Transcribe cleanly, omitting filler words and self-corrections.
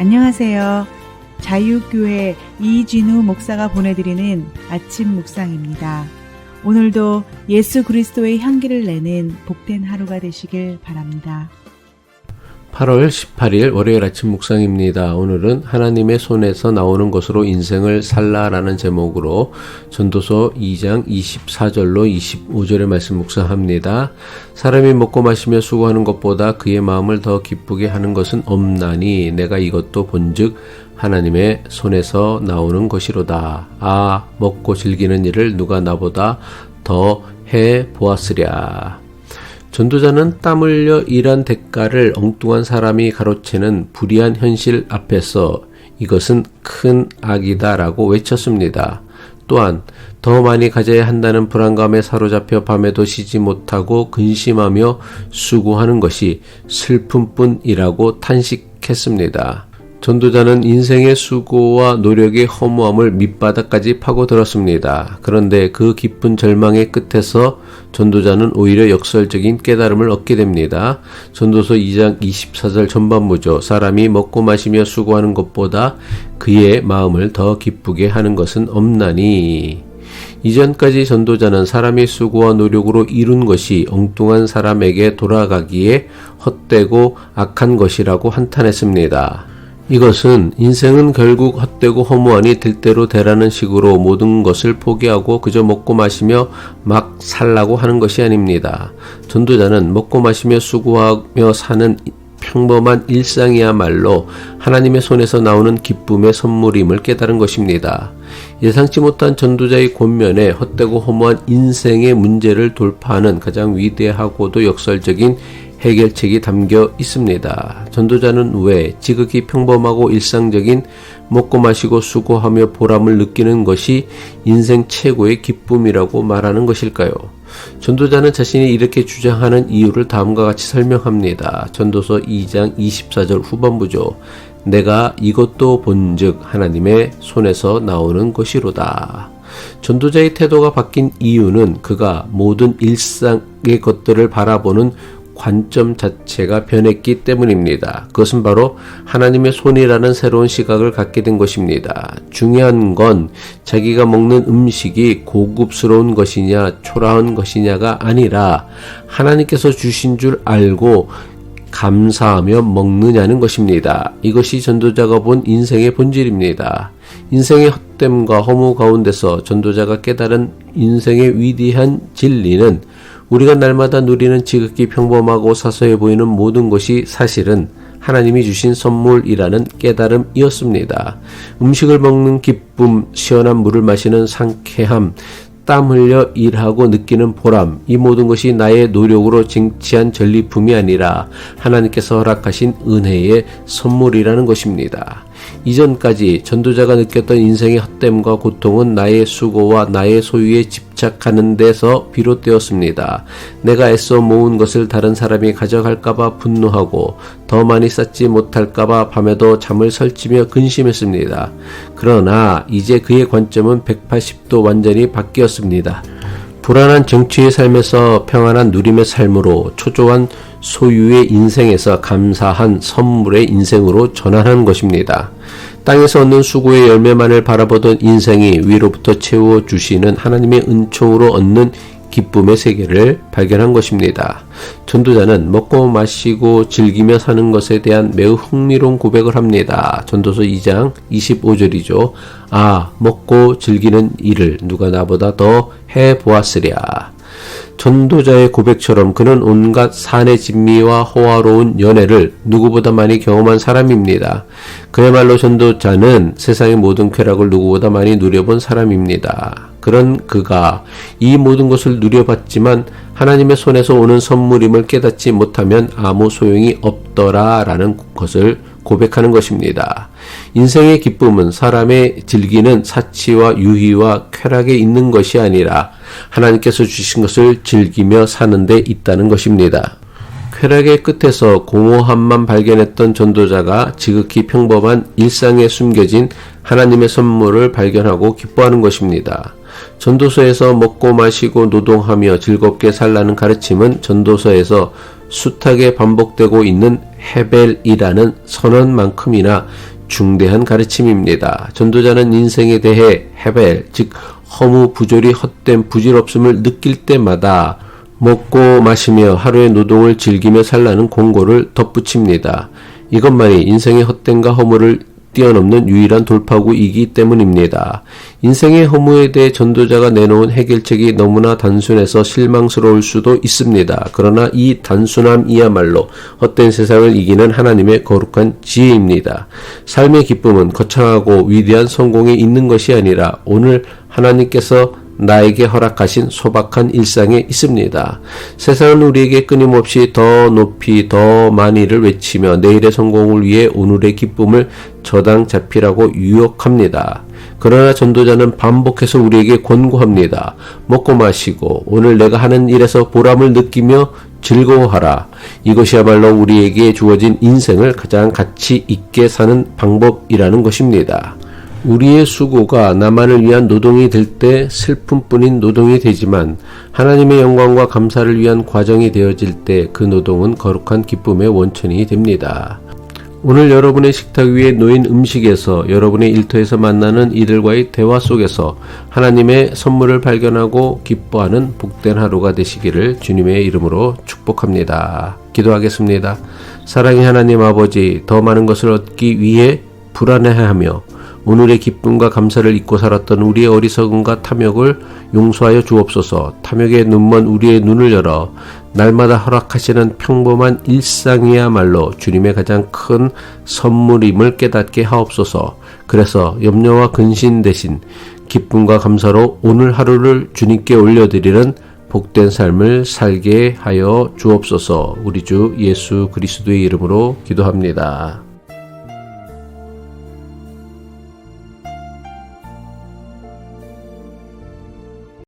안녕하세요. 자유교회 이진우 목사가 보내드리는 아침 묵상입니다. 오늘도 예수 그리스도의 향기를 내는 복된 하루가 되시길 바랍니다. 8월 18일 월요일 아침 묵상입니다. 오늘은 하나님의 손에서 나오는 것으로 인생을 살라라는 제목으로 전도서 2장 24절로 25절의 말씀 묵상합니다. 사람이 먹고 마시며 수고하는 것보다 그의 마음을 더 기쁘게 하는 것은 없나니 내가 이것도 본즉 하나님의 손에서 나오는 것이로다. 아, 먹고 즐기는 일을 누가 나보다 더 해 보았으랴. 전도자는 땀 흘려 일한 대가를 엉뚱한 사람이 가로채는 불의한 현실 앞에서 이것은 큰 악이다 라고 외쳤습니다. 또한 더 많이 가져야 한다는 불안감에 사로잡혀 밤에도 쉬지 못하고 근심하며 수고하는 것이 슬픔뿐이라고 탄식했습니다. 전도자는 인생의 수고와 노력의 허무함을 밑바닥까지 파고들었습니다. 그런데 그 깊은 절망의 끝에서 전도자는 오히려 역설적인 깨달음을 얻게 됩니다. 전도서 2장 24절 전반부죠. 사람이 먹고 마시며 수고하는 것보다 그의 마음을 더 기쁘게 하는 것은 없나니. 이전까지 전도자는 사람의 수고와 노력으로 이룬 것이 엉뚱한 사람에게 돌아가기에 헛되고 악한 것이라고 한탄했습니다. 이것은 인생은 결국 헛되고 허무하니 될 대로 되라는 식으로 모든 것을 포기하고 그저 먹고 마시며 막 살라고 하는 것이 아닙니다. 전도자는 먹고 마시며 수고하며 사는 평범한 일상이야말로 하나님의 손에서 나오는 기쁨의 선물임을 깨달은 것입니다. 예상치 못한 전도자의 권면에 헛되고 허무한 인생의 문제를 돌파하는 가장 위대하고도 역설적인 해결책이 담겨 있습니다. 전도자는 왜 지극히 평범하고 일상적인 먹고 마시고 수고하며 보람을 느끼는 것이 인생 최고의 기쁨이라고 말하는 것일까요? 전도자는 자신이 이렇게 주장하는 이유를 다음과 같이 설명합니다. 전도서 2장 24절 후반부죠. 내가 이것도 본즉 하나님의 손에서 나오는 것이로다. 전도자의 태도가 바뀐 이유는 그가 모든 일상의 것들을 바라보는 관점 자체가 변했기 때문입니다. 그것은 바로 하나님의 손이라는 새로운 시각을 갖게 된 것입니다. 중요한 건 자기가 먹는 음식이 고급스러운 것이냐 초라한 것이냐가 아니라 하나님께서 주신 줄 알고 감사하며 먹느냐는 것입니다. 이것이 전도자가 본 인생의 본질입니다. 인생의 헛됨과 허무 가운데서 전도자가 깨달은 인생의 위대한 진리는 우리가 날마다 누리는 지극히 평범하고 사소해 보이는 모든 것이 사실은 하나님이 주신 선물이라는 깨달음이었습니다. 음식을 먹는 기쁨, 시원한 물을 마시는 상쾌함, 땀 흘려 일하고 느끼는 보람, 이 모든 것이 나의 노력으로 쟁취한 전리품이 아니라 하나님께서 허락하신 은혜의 선물이라는 것입니다. 이전까지 전도자가 느꼈던 인생의 헛됨과 고통은 나의 수고와 나의 소유에 집착하는 데서 비롯되었습니다. 내가 애써 모은 것을 다른 사람이 가져갈까봐 분노하고 더 많이 쌓지 못할까봐 밤에도 잠을 설치며 근심했습니다. 그러나 이제 그의 관점은 180도 완전히 바뀌었습니다. 불안한 정치의 삶에서 평안한 누림의 삶으로 초조한 소유의 인생에서 감사한 선물의 인생으로 전환하는 것입니다. 땅에서 얻는 수고의 열매만을 바라보던 인생이 위로부터 채워주시는 하나님의 은총으로 얻는 기쁨의 세계를 발견한 것입니다. 전도자는 먹고 마시고 즐기며 사는 것에 대한 매우 흥미로운 고백을 합니다. 전도서 2장 25절이죠. 아, 먹고 즐기는 일을 누가 나보다 더 해보았으랴. 전도자의 고백처럼 그는 온갖 산의 진미와 호화로운 연애를 누구보다 많이 경험한 사람입니다. 그야말로 전도자는 세상의 모든 쾌락을 누구보다 많이 누려본 사람입니다. 그런 그가 이 모든 것을 누려봤지만 하나님의 손에서 오는 선물임을 깨닫지 못하면 아무 소용이 없더라라는 것을 고백하는 것입니다. 인생의 기쁨은 사람의 즐기는 사치와 유희와 쾌락에 있는 것이 아니라 하나님께서 주신 것을 즐기며 사는 데 있다는 것입니다. 쾌락의 끝에서 공허함만 발견했던 전도자가 지극히 평범한 일상에 숨겨진 하나님의 선물을 발견하고 기뻐하는 것입니다. 전도서에서 먹고 마시고 노동하며 즐겁게 살라는 가르침은 전도서에서 숱하게 반복되고 있는 헤벨이라는 선언만큼이나 중대한 가르침입니다. 전도자는 인생에 대해 헤벨, 즉 허무 부조리 헛된 부질없음을 느낄 때마다 먹고 마시며 하루의 노동을 즐기며 살라는 공고를 덧붙입니다. 이것만이 인생의 헛됨과 허무를 뛰어넘는 유일한 돌파구이기 때문입니다. 인생의 허무에 대해 전도자가 내놓은 해결책이 너무나 단순해서 실망스러울 수도 있습니다. 그러나 이 단순함이야말로 헛된 세상을 이기는 하나님의 거룩한 지혜입니다. 삶의 기쁨은 거창하고 위대한 성공에 있는 것이 아니라 오늘 하나님께서 나에게 허락하신 소박한 일상에 있습니다. 세상은 우리에게 끊임없이 더 높이 더 많이를 외치며 내일의 성공을 위해 오늘의 기쁨을 저당 잡히라고 유혹합니다. 그러나 전도자는 반복해서 우리에게 권고합니다. 먹고 마시고 오늘 내가 하는 일에서 보람을 느끼며 즐거워하라. 이것이야말로 우리에게 주어진 인생을 가장 가치 있게 사는 방법이라는 것입니다. 우리의 수고가 나만을 위한 노동이 될 때 슬픔뿐인 노동이 되지만 하나님의 영광과 감사를 위한 과정이 되어질 때 그 노동은 거룩한 기쁨의 원천이 됩니다. 오늘 여러분의 식탁 위에 놓인 음식에서 여러분의 일터에서 만나는 이들과의 대화 속에서 하나님의 선물을 발견하고 기뻐하는 복된 하루가 되시기를 주님의 이름으로 축복합니다. 기도하겠습니다. 사랑의 하나님 아버지, 더 많은 것을 얻기 위해 불안해하며 오늘의 기쁨과 감사를 잊고 살았던 우리의 어리석음과 탐욕을 용서하여 주옵소서. 탐욕에 눈먼 우리의 눈을 열어 날마다 허락하시는 평범한 일상이야말로 주님의 가장 큰 선물임을 깨닫게 하옵소서. 그래서 염려와 근심 대신 기쁨과 감사로 오늘 하루를 주님께 올려드리는 복된 삶을 살게 하여 주옵소서. 우리 주 예수 그리스도의 이름으로 기도합니다.